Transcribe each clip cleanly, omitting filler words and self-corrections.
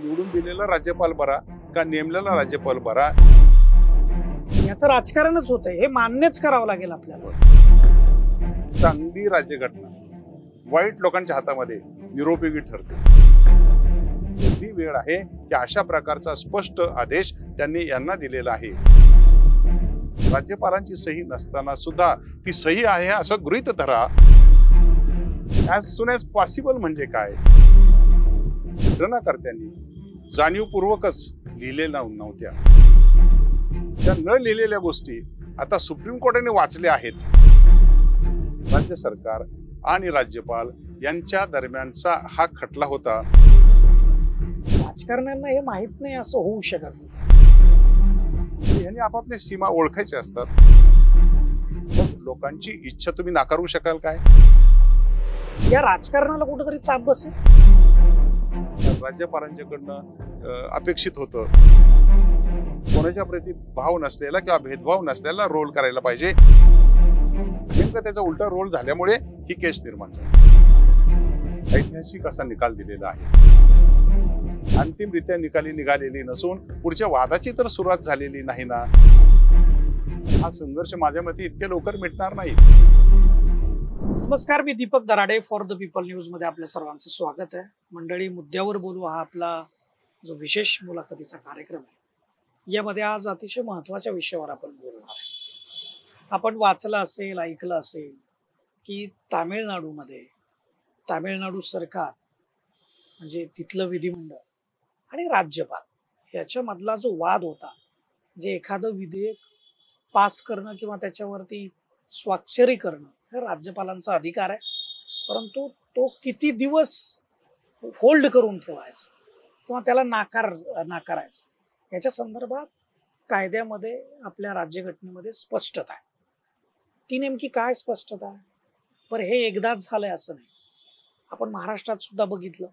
निवडून दिलेला राज्यपाल बरा का नेमलेला राज्यपाल बरा, याचं राजकारणच होतंय हे मान्यच करावं लागेल आपल्याला. चांगली राज्यघटना वाईट लोकांच्या हातामध्ये निरुपयोगी ठरते. ही वेळ आहे की अशा प्रकारचा स्पष्ट आदेश त्यांनी यांना दिलेला आहे. राज्यपालांची सही नसताना सुद्धा ती सही आहे असं गृहीत धरा. ॲज सून ॲज पॉसिबल म्हणजे काय? घटनाकर्त्यांनी जाणीवपूर्वकच लिहिलेल्या नव्हत्या. त्या न लिहिलेल्या गोष्टी आता सुप्रीम कोर्टाने वाचल्या आहेत. राज्य सरकार आणि राज्यपाल यांच्या दरम्यानचा हा खटला होता. राजकारण्यांना हे माहित नाही असं होऊ शकत नाही. यांनी आपापल्या सीमा ओळखायच्या असतात. मग लोकांची इच्छा तुम्ही नाकारू शकाल काय? या राजकारणाला कुठेतरी चाप बसेल. राज्यपालांच्याकडनं अपेक्षित होतं कोणाच्या प्रती भाव नसलेला किंवा भेदभाव नसलेला रोल करायला पाहिजे. नेमकं त्याचा उलटा रोल झाल्यामुळे ही केस निर्माण झाली. ऐतिहासिक असा निकाल दिलेला आहे. अंतिमरित्या निकाली निघालेली नसून पुढच्या वादाची तर सुरुवात झालेली नाही ना. हा संघर्ष माझ्या मते इतक्या लवकर मिटणार नाही. नमस्कार, मी Deepak Darade, for the people news मध्ये आपल्या सर्वांचं स्वागत आहे. मंडळी, मुद्द्यावर बोलू हा आपला जो विशेष मुलाखतीचा कार्यक्रम आहे. यामध्ये आज अतिशय महत्वाच्या विषयावर आपण बोलणार आहे. आपण वाचलं असेल, ऐकलं असेल की तामिळनाडूमध्ये तामिळनाडू सरकार म्हणजे तिथलं विधिमंडळ आणि राज्यपाल याच्यामधला जो वाद होता, जे एखादं विधेयक पास करणं किंवा त्याच्यावरती स्वाक्षरी करणं हे राज्यपालांचा अधिकार आहे, परंतु तो किती दिवस होल्ड करून ठेवायचा किंवा त्याला नाकारायचा याच्या संदर्भात कायद्यामध्ये आपल्या राज्यघटनेमध्ये स्पष्टता आहे. ती नेमकी काय स्पष्टता आहे? पण हे एकदाच झालंय असं नाही. आपण महाराष्ट्रात सुद्धा बघितलं.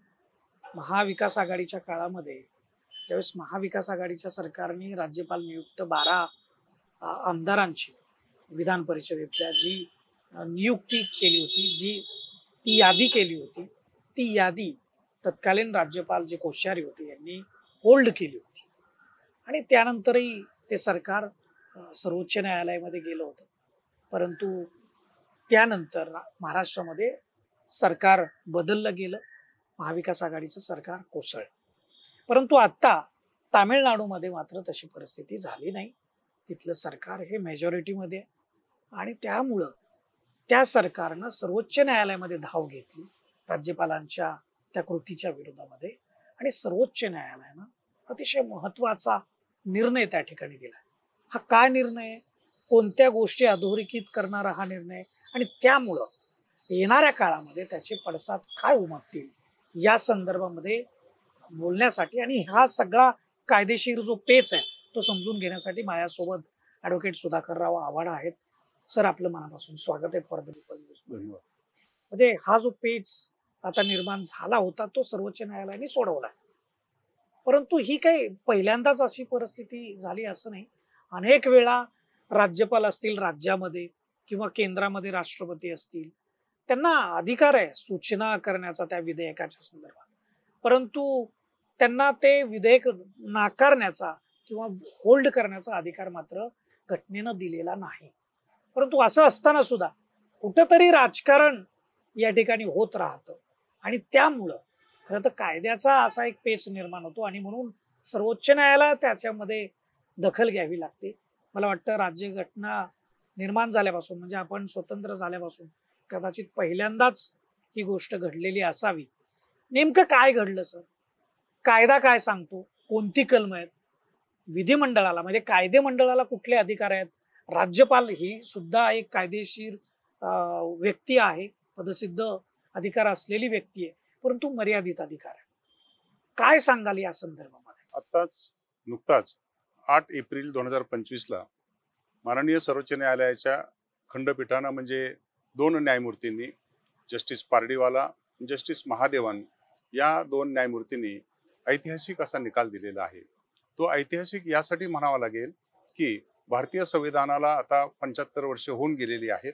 महाविकास आघाडीच्या काळामध्ये ज्यावेळेस महाविकास आघाडीच्या सरकारने राज्यपाल नियुक्त 12 आमदारांची विधान परिषदेतल्या जी नियुक्ती केली होती, जी ती यादी केली होती, ती यादी तत्कालीन राज्यपाल जे कोश्यारी होते यांनी होल्ड केली होती. आणि त्यानंतरही ते सरकार सर्वोच्च न्यायालयामध्ये गेलं होतं. परंतु त्यानंतर महाराष्ट्रामध्ये सरकार बदललं गेलं, महाविकास आघाडीचं सरकार कोसळलं. परंतु आता तामिळनाडूमध्ये मात्र तशी परिस्थिती झाली नाही. तिथलं सरकार हे मेजॉरिटीमध्ये आणि त्यामुळं त्या सरकारनं सर्वोच्च न्यायालयामध्ये धाव घेतली राज्यपालांच्या त्या कृतीच्या विरोधामध्ये. आणि सर्वोच्च न्यायालयानं अतिशय महत्वाचा निर्णय त्या ठिकाणी दिला. हा काय निर्णय, कोणत्या गोष्टी अधोरेखित करणारा हा निर्णय आणि त्यामुळं येणाऱ्या काळामध्ये त्याचे पडसाद काय उमटतील या संदर्भामध्ये बोलण्यासाठी आणि हा सगळा कायदेशीर जो पेच आहे तो समजून घेण्यासाठी माझ्यासोबत ॲडव्होकेट सुधाकरराव आव्हाड आहेत. सर, आपलं मनापासून स्वागत आहे फॉर द पीपल न्यूज. धन्यवाद. म्हणजे हा जो पेच आता निर्माण झाला होता तो सर्वोच्च न्यायालयाने सोडवला, परंतु ही काही पहिल्यांदाच अशी परिस्थिती झाली असं नाही. अनेक वेळा राज्यपाल असतील राज्यामध्ये किंवा केंद्रामध्ये राष्ट्रपती असतील, त्यांना अधिकार आहे सूचना करण्याचा त्या विधेयकाच्या संदर्भात, परंतु त्यांना ते विधेयक नाकारण्याचा किंवा होल्ड करण्याचा अधिकार मात्र घटनेनं दिलेला नाही. परंतु असं असताना सुद्धा कुठंतरी राजकारण या ठिकाणी होत राहतं आणि त्यामुळं खरं तर कायद्याचा असा एक पेच निर्माण होतो आणि म्हणून सर्वोच्च न्यायालयात त्याच्यामध्ये दखल घ्यावी लागते. मला वाटतं राज्यघटना निर्माण झाल्यापासून म्हणजे आपण स्वतंत्र झाल्यापासून कदाचित पहिल्यांदाच ही गोष्ट घडलेली असावी. नेमकं काय घडलं सर? कायदा काय सांगतो? कोणती कलम आहेत? विधिमंडळाला म्हणजे कायदे मंडळाला कुठले अधिकार आहेत? राज्यपाल ही सुद्धा एक कायदेशीर व्यक्ती आहे, पदसिद्ध अधिकार असलेली व्यक्ती आहे, परंतु मर्यादित अधिकार आहे. काय सांगाल या संदर्भामध्ये? नुकताच 8 एप्रिल 2025 माननीय सर्वोच्च न्यायालयाच्या खंडपीठानं म्हणजे 2 न्यायमूर्तींनी, जस्टिस पारडीवाला, जस्टिस महादेवन या 2 न्यायमूर्तींनी ऐतिहासिक असा निकाल दिलेला आहे. तो ऐतिहासिक यासाठी म्हणावा लागेल की भारतीय संविधानाला आता 75 वर्ष होऊन गेलेली आहेत.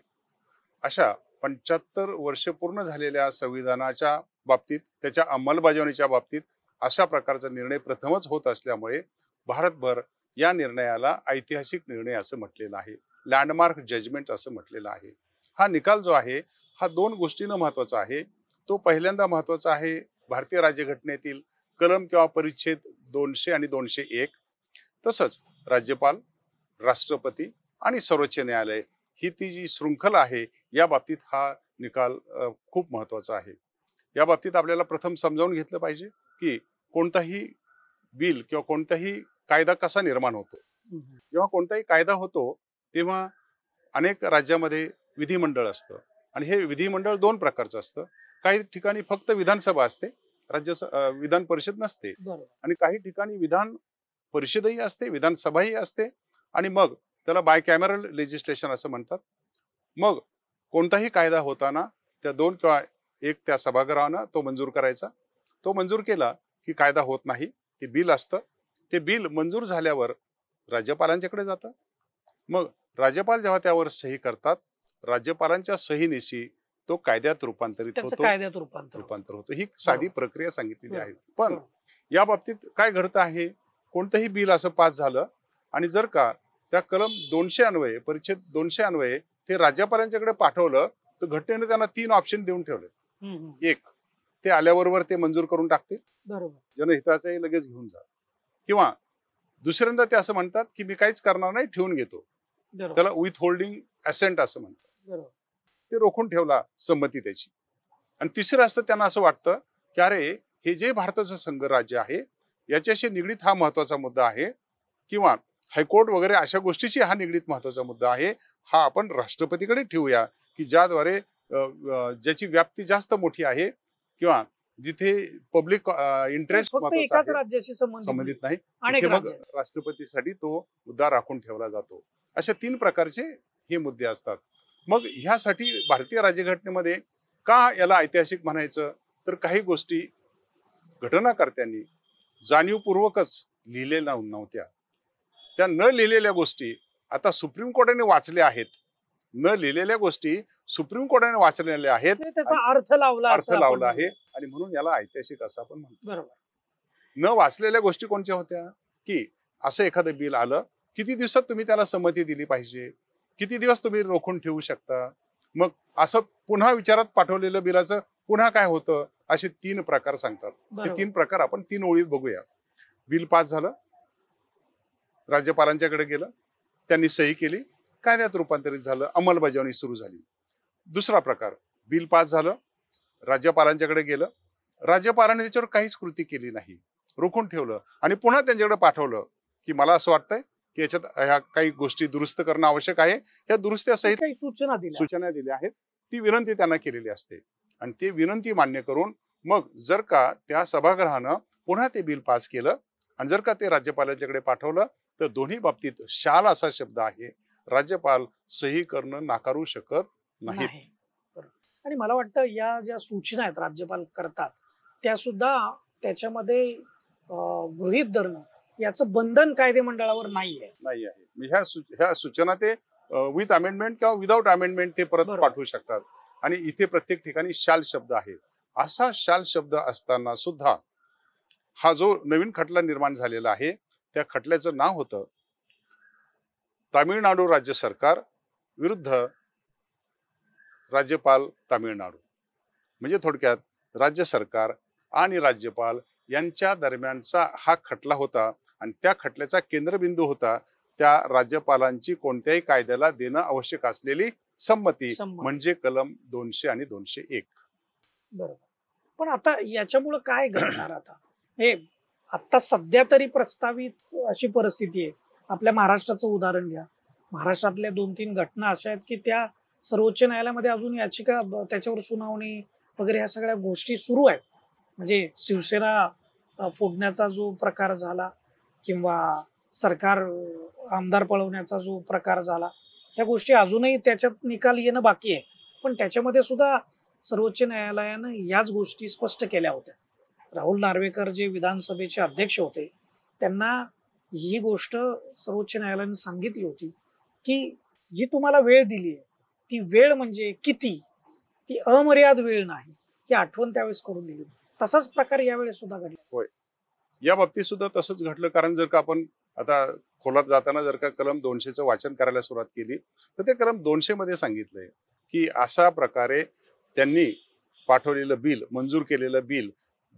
अशा 75 वर्ष पूर्ण झालेल्या संविधानाच्या बाबतीत, त्याच्या अंमलबजावणीच्या बाबतीत अशा प्रकारचा निर्णय प्रथमच होत असल्यामुळे भारतभर या निर्णयाला ऐतिहासिक निर्णय असं म्हटलेलं आहे, लँडमार्क जजमेंट असं म्हटलेलं आहे. हा निकाल जो आहे हा दोन गोष्टींना महत्वाचा आहे. तो पहिल्यांदा महत्वाचा आहे भारतीय राज्यघटनेतील कलम किंवा परिच्छेद 200 आणि 201. तसंच राज्यपाल, राष्ट्रपती आणि सर्वोच्च न्यायालय ही ती जी शृंखला आहे या बाबतीत हा निकाल खूप महत्वाचा आहे. या बाबतीत आपल्याला प्रथम समजावून घेतलं पाहिजे की कोणताही बिल किंवा कोणताही कायदा कसा निर्माण होतो. जेव्हा कोणताही कायदा होतो तेव्हा अनेक राज्यामध्ये विधिमंडळ असतं आणि हे विधिमंडळ दोन प्रकारचं असतं. काही ठिकाणी फक्त विधानसभा असते, विधान परिषद नसते. बरोबर. आणि काही ठिकाणी विधान परिषदही असते, विधानसभाही असते आणि मग त्याला बायकॅमेरल लेजिस्लेशन असं म्हणतात. मग कोणताही कायदा होताना त्या दोन किंवा एक त्या सभागृहानं तो मंजूर करायचा. तो मंजूर केला की कायदा होत नाही, ते बिल असतं. ते बिल मंजूर झाल्यावर राज्यपालांच्याकडे जातं. मग राज्यपाल जेव्हा त्यावर सही करतात, राज्यपालांच्या सहीनिशी तो कायद्यात रूपांतरित त्याचं होतो, कायद्यात रूपांतर रूपांतर होतं. ही साधी बरोबर. प्रक्रिया सांगितलेली आहे. बरोबर. पण बरोबर. या बाबतीत काय घडतं आहे, कोणतंही बिल असं पास झालं आणि जर का त्या कलम 200 अन्वये, परिच्छेद 200 अन्वये ते राज्यपालांच्याकडे पाठवलं तर घटनेने त्यांना 3 ऑप्शन देऊन ठेवले. एक, ते आल्याबरोबर ते मंजूर करून टाकतील, बरोबर. जनहिताचे लगेच घेऊन जा. किंवा दुसऱ्यांदा ते असं म्हणतात की मी काहीच करणार नाही, ठेवून घेतो. बरोबर. त्याला विथ होल्डिंग असेंट असं म्हणतात. बरोबर. ते रोखून ठेवला संमती त्याची. आणि तिसरं असतं त्यांना असं वाटतं की अरे हे जे भारताचं संघराज्य आहे याच्याशी निगडीत हा महत्वाचा मुद्दा आहे किंवा हायकोर्ट वगैरे अशा गोष्टीशी हा निगडीत महत्वाचा मुद्दा आहे, हा आपण राष्ट्रपतीकडे ठेवूया की ज्याद्वारे ज्याची व्याप्ती जास्त मोठी आहे किंवा जिथे पब्लिक इंटरेस्ट फक्त एकाच राज्याशी संबंधित नाही, अनेक तिथे मग राज्य. राष्ट्रपतीसाठी तो मुद्दा राखून ठेवला जातो. अशा 3 प्रकारचे हे मुद्दे असतात. मग ह्यासाठी भारतीय राज्यघटनेमध्ये का याला ऐतिहासिक म्हणायचं, तर काही गोष्टी घटनाकर्त्यांनी जाणीवपूर्वकच लिहिलेल्या नव्हत्या. त्या न लिहिलेल्या गोष्टी आता सुप्रीम कोर्टाने वाचल्या आहेत. न लिहिलेल्या गोष्टी सुप्रीम कोर्टाने वाचलेल्या आहेत, त्याचा अर्थ लावला अर्थ असं आपण लावला आहे म्हणूया. आणि म्हणून याला ऐतिहासिक असं आपण म्हणतो. बरोबर. न वाचलेल्या गोष्टी कोणत्या होत्या की असं एखादं बिल आलं, किती दिवसात तुम्ही त्याला संमती दिली पाहिजे, किती दिवस तुम्ही रोखून ठेवू शकता, मग असं पुन्हा विचारात पाठवलेलं बिलाचं पुन्हा काय होतं, असे 3 प्रकार सांगतात. ते बरोबर. 3 प्रकार आपण 3 ओळीत बघूया. बिल पास झालं, राज्यपालांच्याकडे गेलं, त्यांनी सही केली, कायद्यात रूपांतरित झालं, अंमलबजावणी सुरू झाली. दुसरा प्रकार, बिल पास झालं, राज्यपालांच्याकडे गेलं, राज्यपालांनी त्याच्यावर काहीच कृती केली नाही, रोखून ठेवलं आणि पुन्हा त्यांच्याकडे पाठवलं की मला असं वाटतंय की याच्यात ह्या काही गोष्टी दुरुस्त करणं आवश्यक आहे, या दुरुस्त्या सहित काही सूचना दिल्या. सूचना दिल्या आहेत. ती विनंती त्यांना केलेली असते आणि ते विनंती मान्य करून मग जर का त्या सभागृहानं पुन्हा ते बिल पास केलं आणि जर का ते राज्यपालांच्याकडे पाठवलं तर दोन्ही बाबतीत शाल असा शब्द आहे, राज्यपाल सही करणं नाकारू शकत नाहीत. नाही. बरोबर. आणि मला वाटतं या ज्या सूचना आहेत राज्यपाल करतात त्या सुद्धा त्याच्यामध्ये गृहीत धरणं याचं बंधन कायदेमंडळावर नाही आहे. नाही आहे. ह्या सूचना ते विथ अमेंडमेंट किंवा विदाऊट अमेंडमेंट ते परत बरोबर. पाठवू शकतात. आणि इथे प्रत्येक ठिकाणी शाल शब्द आहे. असा शाल शब्द असताना सुद्धा हा जो नवीन खटला निर्माण झालेला आहे त्या खटल्याचं नाव होतं तामिळनाडू राज्य सरकार विरुद्ध राज्यपाल तामिळनाडू. म्हणजे थोडक्यात राज्य सरकार आणि राज्यपाल यांच्या दरम्यानचा हा खटला होता आणि त्या खटल्याचा केंद्रबिंदू होता त्या राज्यपालांची कोणत्याही कायद्याला देणं आवश्यक असलेली संमती, म्हणजे कलम 200 आणि 201. बरोबर. पण आता याच्यामुळे काय घडणार आता, हे आता सध्या तरी प्रस्तावित अशी परिस्थिती आहे. आपल्या महाराष्ट्राचं उदाहरण घ्या. महाराष्ट्रातल्या 2-3 घटना अशा आहेत की त्या सर्वोच्च न्यायालयामध्ये अजून याचिका त्याच्यावर सुनावणी वगैरे ह्या सगळ्या गोष्टी सुरू आहेत. म्हणजे शिवसेना फोडण्याचा जो प्रकार झाला किंवा सरकार आमदार पळवण्याचा जो प्रकार झाला, ह्या गोष्टी अजूनही त्याच्यात निकाल येणं बाकी आहे. पण त्याच्यामध्ये सुद्धा सर्वोच्च न्यायालयानं याच गोष्टी स्पष्ट केल्या होत्या. राहुल नार्वेकर जे विधानसभेचे अध्यक्ष होते त्यांना ही गोष्ट सर्वोच्च न्यायालयाने सांगितली होती की जी तुम्हाला वेळ दिली आहे ती वेळ म्हणजे किती, ती अमर्याद वेळ नाही, ही आठवण त्यावेळेस करून दिली. तसाच प्रकार यावेळेस सुद्धा घडला. होय. या बाबतीत सुद्धा तसंच घडलं. कारण जर का आपण आता खोलात जाताना जर का कलम 200चं वाचन करायला सुरुवात केली तर ते कलम 200 मध्ये सांगितलंय की अशा प्रकारे त्यांनी पाठवलेलं बिल, मंजूर केलेलं बिल,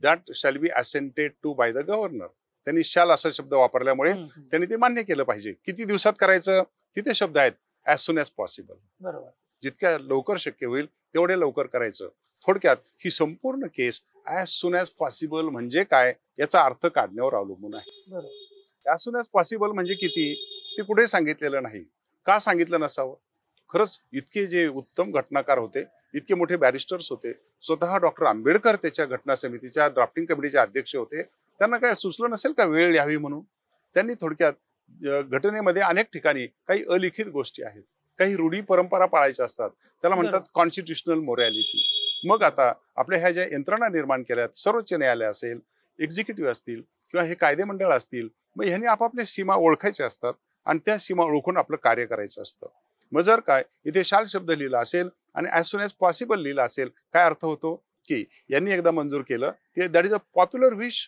that shall be assented to by the governor. त्यांनी शाल असा शब्द वापरल्यामुळे त्यांनी ते मान्य केलं पाहिजे. किती दिवसात करायचं तिथे शब्द आहेत, ॲज सुन ॲज पॉसिबल. बरोबर. जितक्या लवकर शक्य होईल तेवढे लवकर करायचं. थोडक्यात ही संपूर्ण केस ॲज सुन ॲज पॉसिबल म्हणजे काय याचा अर्थ काढण्यावर अवलंबून आहे. बरोबर. ॲज सुन ॲज पॉसिबल म्हणजे किती ते कुठे सांगितलेलं नाही. का सांगितलं नसावं? खरंच इतके जे उत्तम घटनाकार होते, इतके मोठे बॅरिस्टर्स होते, स्वतः डॉक्टर आंबेडकर त्याच्या घटना समितीच्या ड्राफ्टिंग कमिटीचे अध्यक्ष होते, त्यांना काय सुचलं नसेल का वेळ यावी म्हणून? त्यांनी थोडक्यात घटनेमध्ये अनेक ठिकाणी काही अलिखित गोष्टी आहेत, काही रूढी परंपरा पाळायच्या असतात, त्याला म्हणतात कॉन्स्टिट्युशनल मोरॅलिटी. मग आता आपल्या ह्या ज्या यंत्रणा निर्माण केल्यात, सर्वोच्च न्यायालय असेल, एक्झिक्युटिव्ह असतील किंवा हे कायदेमंडळ असतील, मग ह्यांनी आपापल्या सीमा ओळखायच्या असतात आणि त्या सीमा ओळखून आपलं कार्य करायचं असतं. मग जर काय इथे शाल शब्द लिहिला असेल आणि ॲज सुन ॲज पॉसिबल लिहिला असेल, काय अर्थ होतो की यांनी एकदा मंजूर केलं की that is a popular wish.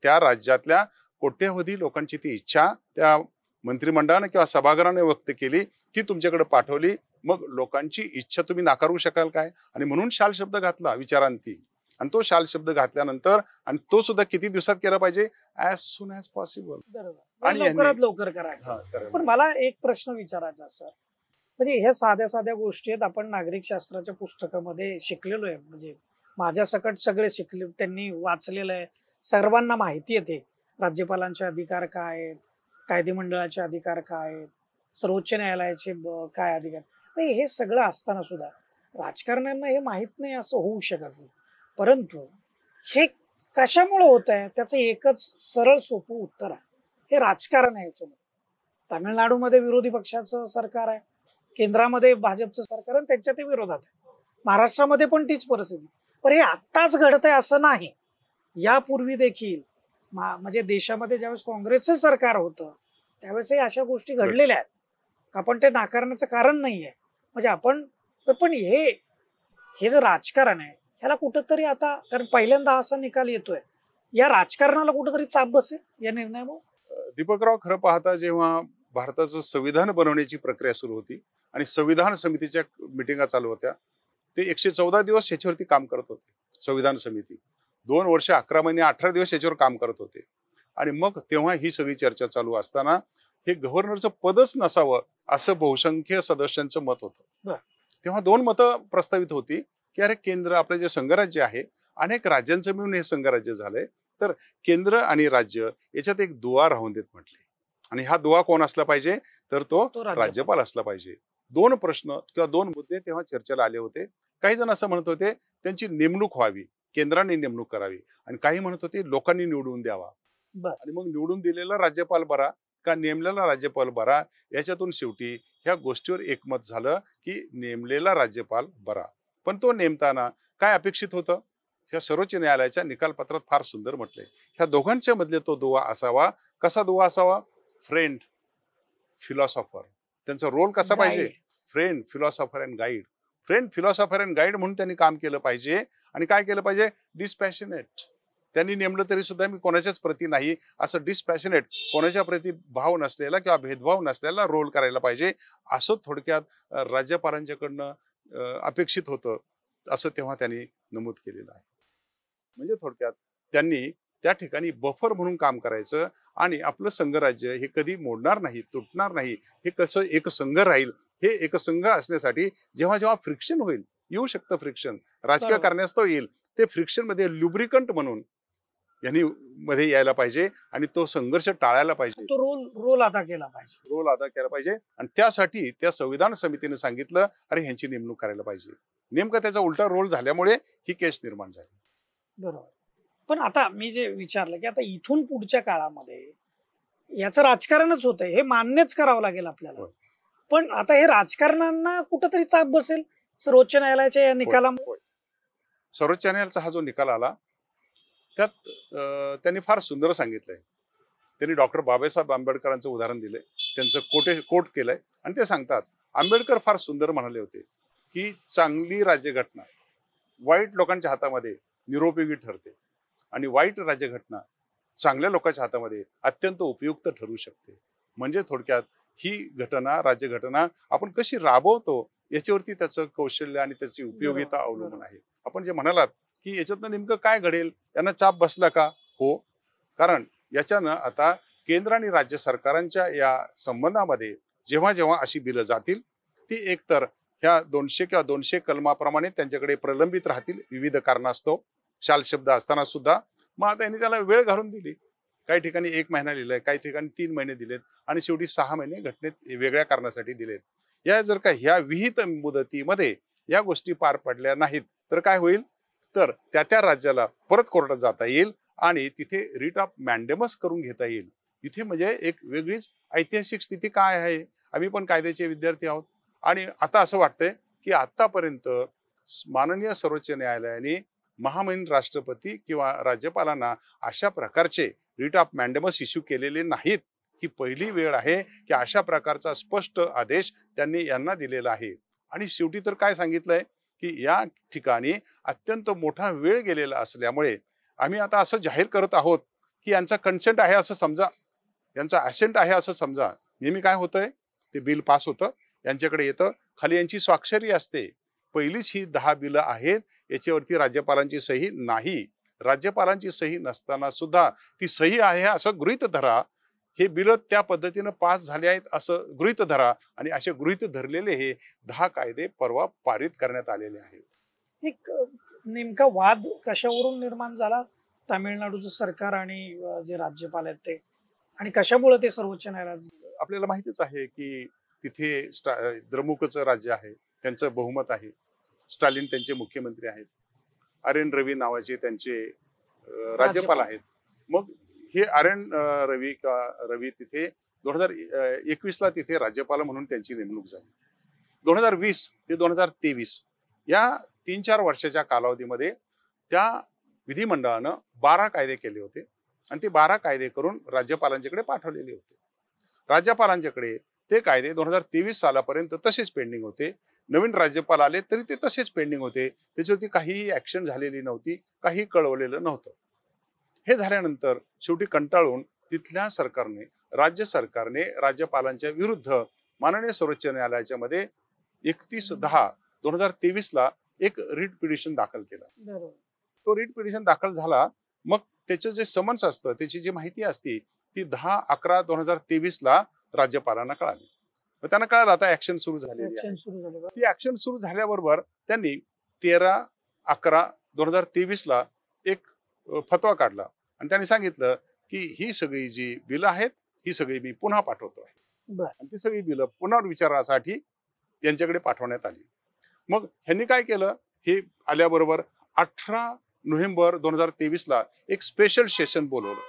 त्या राज्यातल्या कोट्यवधी लोकांची ती इच्छा त्या मंत्रिमंडळाने किंवा सभागृहाने व्यक्त केली, ती तुमच्याकडे पाठवली. मग लोकांची इच्छा तुम्ही नाकारू शकाल काय? आणि म्हणून शाल शब्द घातला विचारांती. आणि तो शाल शब्द घातल्यानंतर आणि तो सुद्धा किती दिवसात केला पाहिजे, ॲज सुन ॲज पॉसिबल. बरोबर. आणि लवकरात लवकर करायचं. पण मला एक प्रश्न विचारायचा सर, म्हणजे ह्या साध्या साध्या गोष्टी आहेत, आपण नागरिक शास्त्राच्या पुस्तकामध्ये शिकलेलो आहे, म्हणजे माझ्या सकट सगळे शिकले, त्यांनी वाचलेलं आहे, सर्वांना माहिती आहे ते राज्यपालांचे अधिकार काय आहेत, कायदेमंडळाचे अधिकार काय आहेत, सर्वोच्च न्यायालयाचे काय अधिकार. हे सगळं असताना सुद्धा राजकारण्यांना हे माहित नाही असं होऊ शकत नाही. परंतु हे कशामुळे होत आहे त्याचं एकच सरळ सोपं उत्तर आहे, हे राजकारण आहे. याच्यामध्ये तामिळनाडूमध्ये विरोधी पक्षाचं सरकार आहे, केंद्रामध्ये भाजपचं सरकार आणि त्यांच्या ते विरोधात आहे, महाराष्ट्रामध्ये पण तीच परिस्थिती. पण हे आत्ताच घडत आहे असं नाही. यापूर्वी देखील म्हणजे देशामध्ये ज्यावेळेस काँग्रेसचं सरकार होतं त्यावेळेसही अशा गोष्टी घडलेल्या आहेत. आपण ते नाकारण्याचं कारण नाहीये. म्हणजे आपण पण हे जे राजकारण आहे ह्याला कुठंतरी आता, कारण पहिल्यांदा असा निकाल येतोय, या राजकारणाला कुठंतरी चाप बसेल या निर्णयामुळे. दीपकराव, खरं पाहता जेव्हा भारताचं संविधान बनवण्याची प्रक्रिया सुरू होती आणि संविधान समितीच्या मिटिंगा चालू होत्या, ते 114 दिवस याच्यावरती काम करत होते. संविधान समिती 2 वर्ष 11 महिने 18 दिवस याच्यावर काम करत होते. आणि मग तेव्हा ही सगळी चर्चा चालू असताना हे गव्हर्नरचं पदच नसावं असं बहुसंख्य सदस्यांचं मत होतं. तेव्हा 2 मतं प्रस्तावित होती की अरे केंद्र, आपलं जे संघराज्य आहे, अनेक राज्यांचं मिळून हे संघराज्य झालंय, तर केंद्र आणि राज्य याच्यात एक दुवा राहून देत म्हटले. आणि हा दुवा कोण असला पाहिजे, तर तो राज्यपाल असला पाहिजे. 2 प्रश्न किंवा 2 मुद्दे तेव्हा चर्चेला आले होते. काही जण असं म्हणत होते त्यांची नेमणूक व्हावी, केंद्राने नेमणूक करावी, आणि काही म्हणत होते लोकांनी निवडून द्यावा. आणि मग निवडून दिलेला राज्यपाल बरा का नेमलेला राज्यपाल बरा, याच्यातून शेवटी ह्या गोष्टीवर एकमत झालं की नेमलेला राज्यपाल बरा. पण तो नेमताना काय अपेक्षित होतं, ह्या सर्वोच्च न्यायालयाच्या निकालपत्रात फार सुंदर म्हटलंय, ह्या दोघांच्या मधले तो दुवा असावा. कसा दुवा असावा? Friend, philosopher. त्यांचा रोल कसा पाहिजे? Friend, philosopher and guide. Friend, philosopher and guide म्हणून त्यांनी काम केलं पाहिजे. आणि काय केलं पाहिजे? डिस्पॅशनेट. त्यांनी नेमलं तरी सुद्धा मी कोणाच्याच प्रती नाही असं डिस्पॅशनेट, कोणाच्या प्रती भाव नसलेला किंवा भेदभाव नसलेला रोल करायला पाहिजे, असं थोडक्यात राज्यपालांच्याकडनं अपेक्षित होतं, असं तेव्हा त्यांनी नमूद केलेलं आहे. म्हणजे थोडक्यात त्यांनी त्या ठिकाणी बफर म्हणून काम करायचं आणि आपलं संघराज्य हे कधी मोडणार नाही, तुटणार नाही, हे कसं एक संघ राहील, हे एक संघ असण्यासाठी जेव्हा जेव्हा फ्रिक्शन होईल, येऊ शकतं फ्रिक्शन, राजकीय कारणास्तव येईल, ते फ्रिक्शन मध्ये लुब्रिकंट म्हणून यांनी मध्ये यायला पाहिजे आणि तो संघर्ष टाळायला पाहिजे, तो रोल अदा केला पाहिजे. आणि त्यासाठी त्या संविधान समितीने सांगितलं अरे ह्यांची नेमणूक करायला पाहिजे. नेमका त्याचा उलटा रोल झाल्यामुळे ही केस निर्माण झाली. बरोबर. पण आता मी जे विचारलं की आता इथून पुढच्या काळामध्ये याचं राजकारणच होतंय, हे मान्यच करावं लागेल आपल्याला. पण आता हे राजकारणांना कुठंतरी चाप बसेल सर्वोच्च न्यायालयाच्या या निकालामुळे. सर्वोच्च न्यायालयाचा हा जो निकाल आला त्यात त्यांनी फार सुंदर सांगितलंय. त्यांनी डॉक्टर बाबासाहेब आंबेडकरांचं उदाहरण दिलंय, त्यांचं कोट केलंय आणि ते सांगतात, आंबेडकर फार सुंदर म्हणाले होते की चांगली राज्यघटना वाईट लोकांच्या हातामध्ये निरुपयोगी ठरते आणि वाईट राज्यघटना चांगल्या लोकांच्या हातामध्ये अत्यंत उपयुक्त ठरू शकते. म्हणजे थोडक्यात ही घटना, राज्यघटना आपण कशी राबवतो याच्यावरती त्याचं कौशल्य आणि त्याची उपयोगिता बरोबर, अवलंबून बरोबर. आहे. आपण जे म्हणालात की याच्यातनं नेमकं काय घडेल, यांना चाप बसला का? हो, कारण याच्यानं आता केंद्र आणि राज्य सरकारांच्या या संबंधामध्ये जेव्हा जेव्हा अशी बिलं जातील, ती एकतर ह्या 200 किंवा 200 कलमाप्रमाणे त्यांच्याकडे प्रलंबित राहतील विविध कारणास्तव, शाल शब्द असताना सुद्धा. मग आता यांनी त्याला वेळ घालून दिली. काही ठिकाणी 1 महिना लिहिलाय, काही ठिकाणी 3 महिने दिलेत आणि शेवटी 6 महिने घटनेत वेगळ्या कारणासाठी दिलेत. या जर का ह्या विहित मुदतीमध्ये या गोष्टी पार पडल्या नाहीत तर काय होईल? तर त्या राज्याला परत कोर्टात जाता येईल आणि तिथे रिट ऑफ मॅन्डेमस करून घेता येईल. इथे म्हणजे एक वेगळीच ऐतिहासिक स्थिती काय आहे. आम्ही पण कायद्याचे विद्यार्थी आहोत आणि आता असं वाटतंय की आतापर्यंत माननीय सर्वोच्च न्यायालयाने महामहिम राष्ट्रपती किंवा राज्यपालांना अशा प्रकारचे रिट ऑफ मॅन्डेमस इश्यू केलेले नाहीत. ही पहिली वेळ आहे की अशा प्रकारचा स्पष्ट आदेश त्यांनी यांना दिलेला आहे. आणि शेवटी तर काय सांगितलंय की या ठिकाणी अत्यंत मोठा वेळ गेलेला असल्यामुळे आम्ही आता असं जाहीर करत आहोत की यांचा कन्सेंट आहे असं समजा, यांचा असेंट आहे असं समजा. नेहमी काय होतंय, ते बिल पास होतं, यांच्याकडे येतं, खाली यांची स्वाक्षरी असते. पहिलीच ही 10 बिलं आहेत, याच्यावरती राज्यपालांची सही नाही. राज्यपालांची सही नसताना सुद्धा ती सही आहे असं गृहीत धरा. हे बिल त्या पद्धतीनं पास झाले आहेत असं गृहीत धरा आणि असे गृहीत धरलेले हे 10 कायदे परवा पारित करण्यात आलेले आहेत. एक नेमका वाद कशावरून निर्माण झाला? तामिळनाडूचं सरकार आणि जे राज्यपाल आहेत ते, आणि कशामुळे ते सर्वोच्च न्यायालयात? आपल्याला माहितीच आहे की तिथे द्रमुकचं राज्य आहे, त्यांचं बहुमत आहे. स्टालिन त्यांचे मुख्यमंत्री आहेत, आर.एन. रवी नावाचे त्यांचे राज्यपाल आहेत. मग हे आर.एन. रवी तिथे 2021 ला तिथे राज्यपाल म्हणून त्यांची नेमणूक झाली. 2020 ते 2023 या 3-4 वर्षाच्या कालावधीमध्ये त्या विधिमंडळानं 12 कायदे केले होते आणि ते 12 कायदे करून राज्यपालांच्याकडे पाठवलेले होते. राज्यपालांच्याकडे ते कायदे 2023 सालापर्यंत तसेच पेंडिंग होते. नवीन राज्यपाल आले तरी ते तसेच पेंडिंग होते. त्याच्यावरती काहीही ऍक्शन झालेली नव्हती, काही कळवलेलं नव्हतं. हे झाल्यानंतर शेवटी कंटाळून तिथल्या सरकारने, राज्य सरकारने राज्यपालांच्या विरुद्ध माननीय सर्वोच्च न्यायालयाच्या मध्ये 31/10/2023 ला एक रिट पिटिशन दाखल केला. बरोबर. तो रिट पिटिशन दाखल झाला. मग त्याचं जे समन्स असतं, त्याची जी माहिती असती ती 10/11/2023 ला राज्यपालांना कळाली. मग त्यांना कळालं आता ऍक्शन सुरू झालेली आहे. ऍक्शन सुरू झालं. ती ऍक्शन सुरू झाल्याबरोबर त्यांनी 13/11/2023 ला एक फतवा काढला आणि त्यांनी सांगितलं की ही सगळी जी बिलं आहेत ही सगळी मी पुन्हा पाठवतो आहे. बरं. आणि ती सगळी बिलं पुनर्विचारासाठी यांच्याकडे पाठवण्यात आली. मग ह्यांनी काय केलं, हे आल्याबरोबर 18 नोव्हेंबर 2023 ला एक स्पेशल सेशन बोलवलं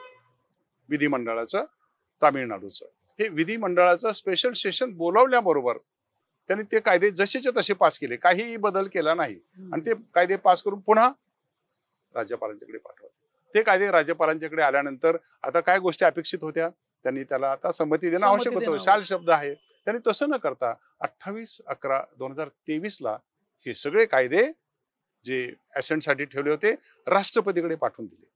विधिमंडळाचं तामिळनाडूचं. हे विधिमंडळाचं स्पेशल सेशन बोलावल्याबरोबर त्यांनी ते कायदे जसेच्या तसे पास केले, काहीही बदल केला नाही आणि ते कायदे पास करून पुन्हा राज्यपालांच्याकडे पाठवले. ते कायदे राज्यपालांच्याकडे आल्यानंतर आता काय गोष्टी अपेक्षित होत्या, त्यांनी त्याला आता संमती देणं आवश्यक होतं. शाल शब्द आहे. त्यांनी तसं न करता 28/11/2023 ला हे सगळे कायदे जे ऍसेंटसाठी ठेवले होते राष्ट्रपतीकडे पाठवून दिले.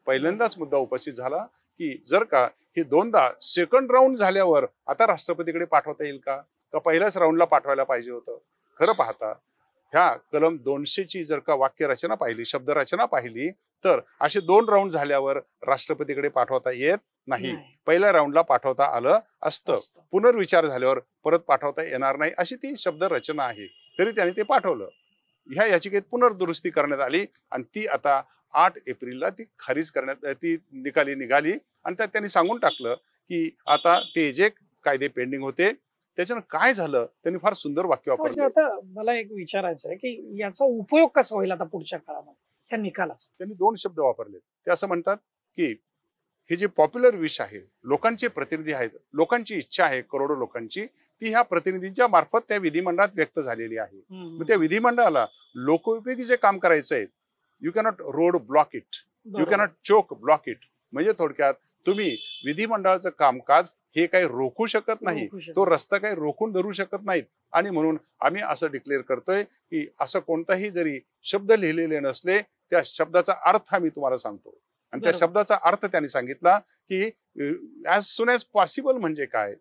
पहिल्यांदाच मुद्दा उपस्थित झाला की जर का हे दोनदा सेकंड राऊंड झाल्यावर आता राष्ट्रपतीकडे पाठवता येईल का पहिल्याच राऊंडला पाठवायला पाहिजे होतं. खरं पाहता ह्या कलम 200ची जर का वाक्य रचना पाहिली, शब्द रचना पाहिली तर असे 2 राऊंड झाल्यावर राष्ट्रपतीकडे पाठवता येत नाही. पहिल्या राऊंडला पाठवता आलं असतं, पुनर्विचार झाल्यावर परत पाठवता येणार नाही, अशी ती शब्द रचना आहे. तरी त्यांनी ते पाठवलं. ह्या याचिकेत पुनर्दुरुस्ती करण्यात आली आणि ती आता 8 एप्रिलला ती खारिज करण्यात, ती निघाली आणि त्यात त्यांनी सांगून टाकलं की आता ते जे कायदे पेंडिंग होते त्याच्यानं काय झालं. त्यांनी फार सुंदर वाक्य वापरलं. आता मला एक विचारायचं आहे की याचा उपयोग कसा होईल आता पुढच्या काळामध्ये ह्या निकालाचा? त्यांनी 2 शब्द वापरले. ते असं म्हणतात की हे जे पॉप्युलर विश आहे, लोकांचे प्रतिनिधी आहेत, लोकांची इच्छा आहे करोडो लोकांची, ती ह्या प्रतिनिधींच्या मार्फत त्या विधिमंडळात व्यक्त झालेली आहे. मग त्या विधिमंडळाला लोकोपयोगी जे काम करायचं आहे, you cannot road block it, you cannot choke block it. म्हणजे थोडक्यात तुम्ही विधिमंडळाचं कामकाज हे काही रोखू शकत नाही, तो रस्ता काही रोखून धरू शकत नाहीत. आणि म्हणून आम्ही असं डिक्लेअर करतोय की असं कोणताही जरी शब्द लिहिलेले नसले त्या शब्दाचा अर्थ आम्ही तुम्हाला सांगतो आणि त्या बरोबर. शब्दाचा अर्थ त्यांनी सांगितला की ॲज सुन ॲज पॉसिबल म्हणजे काय,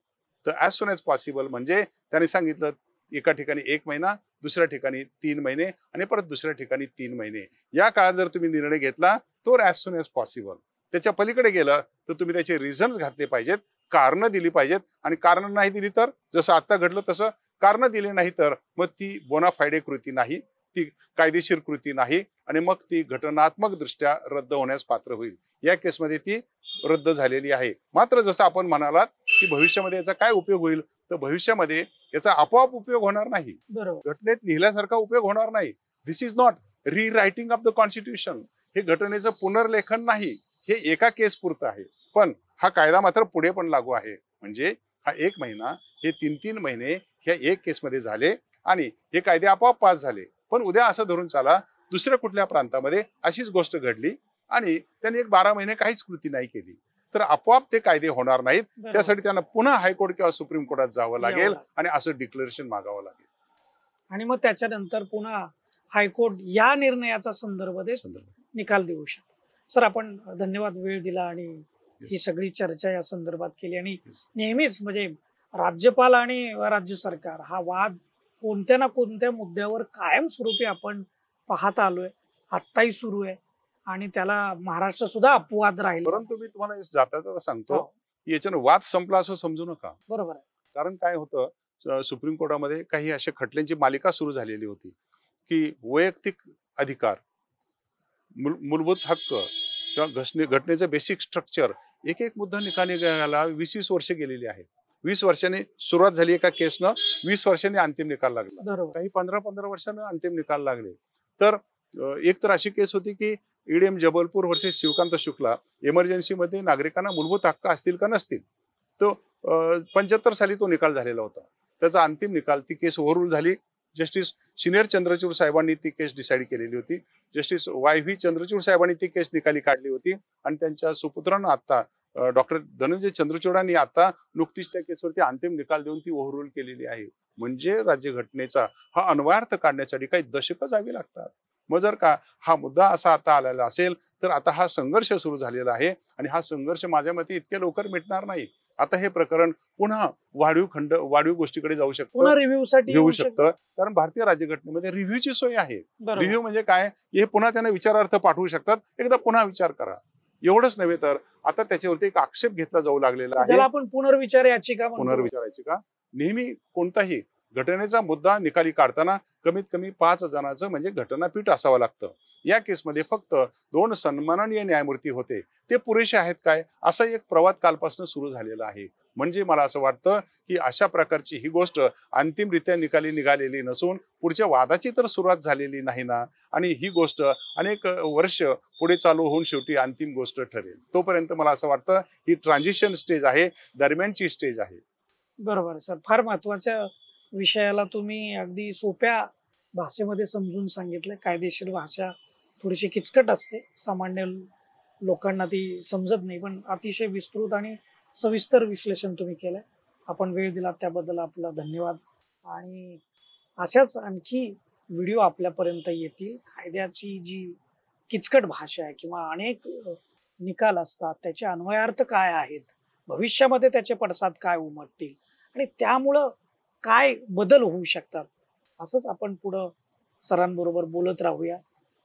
तर ॲज सुन ॲज पॉसिबल म्हणजे त्यांनी सांगितलं एका ठिकाणी 1 महिना, दुसऱ्या ठिकाणी 3 महिने आणि परत दुसऱ्या ठिकाणी 3 महिने, या काळात जर तुम्ही निर्णय घेतला तर ॲज सुन ॲज पॉसिबल. त्याच्या पलीकडे गेलं तर तुम्ही त्याचे रिझन्स घातले पाहिजेत, कारणं दिली पाहिजेत, आणि कारणं नाही दिली तर जसं आता घडलं तसं कारणं दिली नाही तर मग ती बोनाफायडे कृती नाही, ती कायदेशीर कृती नाही, आणि मग ती घटनात्मक दृष्ट्या रद्द होण्यास पात्र होईल. या केसमध्ये ती रद्द झालेली आहे. मात्र जसं आपण म्हणालात की भविष्यामध्ये याचा काय उपयोग होईल, तर भविष्यामध्ये याचा आपोआप उपयोग होणार नाही, बरोबर. घटनेत लिहिल्यासारखा उपयोग होणार नाही. This is not rewriting of the constitution. हे घटनेचं पुनर्लेखन नाही, हे एका केस पुरतं आहे. पण हा कायदा मात्र पुढे पण लागू आहे. म्हणजे हा 1 महिना, हे 3-3 महिने ह्या एक केसमध्ये झाले आणि हे कायदे आपोआप पास झाले. पण उद्या असं धरून चाला दुसऱ्या कुठल्या प्रांतामध्ये अशीच गोष्ट घडली आणि त्यांनी 12 महिने काहीच कृती नाही केली, तर आपोआप ते कायदे होणार नाहीत. बरोबर. त्यासाठी त्यांना पुन्हा हायकोर्ट किंवा सुप्रीम कोर्टात जावं लागेल यावं लागेल. आणि असं डिक्लेरेशन मागावं लागेल. आणि मग त्याच्यानंतर पुन्हा हायकोर्ट या निर्णयाचा संदर्भात निकाल देऊ शकतो. सर, आपण धन्यवाद, वेळ दिला आणि ही सगळी चर्चा या संदर्भात केली. आणि नेहमीच म्हणजे राज्यपाल आणि राज्य सरकार हा वाद कोणत्या ना कोणत्या मुद्द्यावर कायमस्वरूपी आपण पाहत आलोय, आत्ताही सुरू आहे, आणि त्याला महाराष्ट्र सुद्धा अपवाद राहील. परंतु मी तुम्हाला जाता सांगतो हो. की याच्यानं वाद संपला असं समजू नका. बरोबर आहे. कारण काय होतं, सुप्रीम कोर्टामध्ये काही अशा खटल्यांची मालिका सुरू झालेली होती की वैयक्तिक अधिकार, मूलभूत हक्क किंवा घटनेचं बेसिक स्ट्रक्चर, एक एक मुद्दा निकाली घ्यायला 20-20 वर्ष गेलेली आहेत. 20 वर्षांनी सुरुवात झाली एका केसनं, 20 वर्षांनी अंतिम निकाल लागला, बरोबर. काही 15-15 वर्षांना अंतिम निकाल लागले. तर एक तर अशी केस होती की ईडीएम जबलपूर वर्सेस शिवकांत शुक्ला, इमर्जन्सीमध्ये नागरिकांना मूलभूत हक्क असतील का नसतील, तो 75 साली तो निकाल झालेला होता. त्याचा अंतिम निकाल, ती केस ओव्हररूल झाली. जस्टिस सिनियर चंद्रचूड साहेबांनी ती केस डिसाईड केलेली होती. जस्टिस वाय.व्ही. चंद्रचूड साहेबांनी ती केस निकाली काढली होती आणि त्यांच्या सुपुत्रांना आता डॉक्टर धनंजय चंद्रचूडांनी आता नुकतीच त्या केसवरती अंतिम निकाल देऊन ती ओव्हररूल केलेली आहे. म्हणजे राज्यघटनेचा हा अन्वयार्थ काढण्यासाठी काही दशकं जावी लागतात. मग जर का हा मुद्दा असा आता आलेला असेल तर आता हा संघर्ष सुरू झालेला आहे आणि हा संघर्ष माझ्या मते इतक्या लवकर मिटणार नाही. आता हे प्रकरण पुन्हा वाढीव गोष्टीकडे जाऊ पुन्हा शकतं, रिव्ह्यू साठी घेऊ येऊ शकतं. कारण भारतीय राज्यघटनेमध्ये रिव्ह्यूची सोय आहे. बरोबर. रिव्ह्यू म्हणजे काय, हे पुन्हा त्यांना विचारार्थ पाठवू शकतात, एकदा पुन्हा विचार करा. एवढंच नव्हे तर आता त्याच्यावरती एक आक्षेप घेतला जाऊ लागलेला आहे. ज्याला आपण पुनर्विचार याचिका म्हणतो. पुनर्विचारायची का, नेहमी कोणताही घटनेचा मुद्दा निकाली काढताना कमीत कमी 5 जणांचं म्हणजे घटनापीठ असावं लागतं. या केसमध्ये फक्त 2 सन्माननीय न्यायमूर्ती होते. ते पुरेसे आहेत काय, असा एक प्रवाद कालपासून सुरू झालेला आहे. म्हणजे मला असं वाटतं की अशा प्रकारची ही गोष्ट अंतिमरित्या निकाली निघालेली नसून पुढच्या वादाची तर सुरुवात झालेली नाही ना, आणि ही गोष्ट अनेक वर्ष पुढे चालू होऊन शेवटी अंतिम गोष्ट ठरेल. तोपर्यंत मला असं वाटतं ही ट्रान्झिशन स्टेज आहे, दरम्यानची स्टेज आहे. बरोबर सर, फार महत्वाच्या विषयाला तुम्ही अगदी सोप्या भाषेमध्ये समजून सांगितलं. कायदेशीर भाषा थोडीशी किचकट असते, सामान्य लोकांना ती समजत नाही, पण अतिशय विस्तृत आणि सविस्तर विश्लेषण तुम्ही केलंय. आपण वेळ दिला त्याबद्दल आपला धन्यवाद. आणि अशाच आणखी व्हिडिओ आपल्यापर्यंत येतील. कायद्याची जी किचकट भाषा आहे किंवा अनेक निकाल असतात, त्याचे अन्वयार्थ काय आहेत, भविष्यामध्ये त्याचे पडसाद काय उमटतील आणि त्यामुळं काय बदल होऊ शकतात, असंच आपण पुढं सरांबरोबर बोलत राहूया.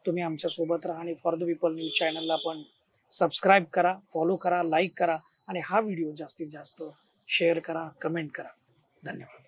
तुम्ही आमच्या सोबत राहा आणि फॉर द पीपल न्यूज चॅनलला पण सबस्क्राईब करा, फॉलो करा, लाईक करा आणि हा व्हिडिओ जास्तीत जास्त शेअर करा, कमेंट करा. धन्यवाद.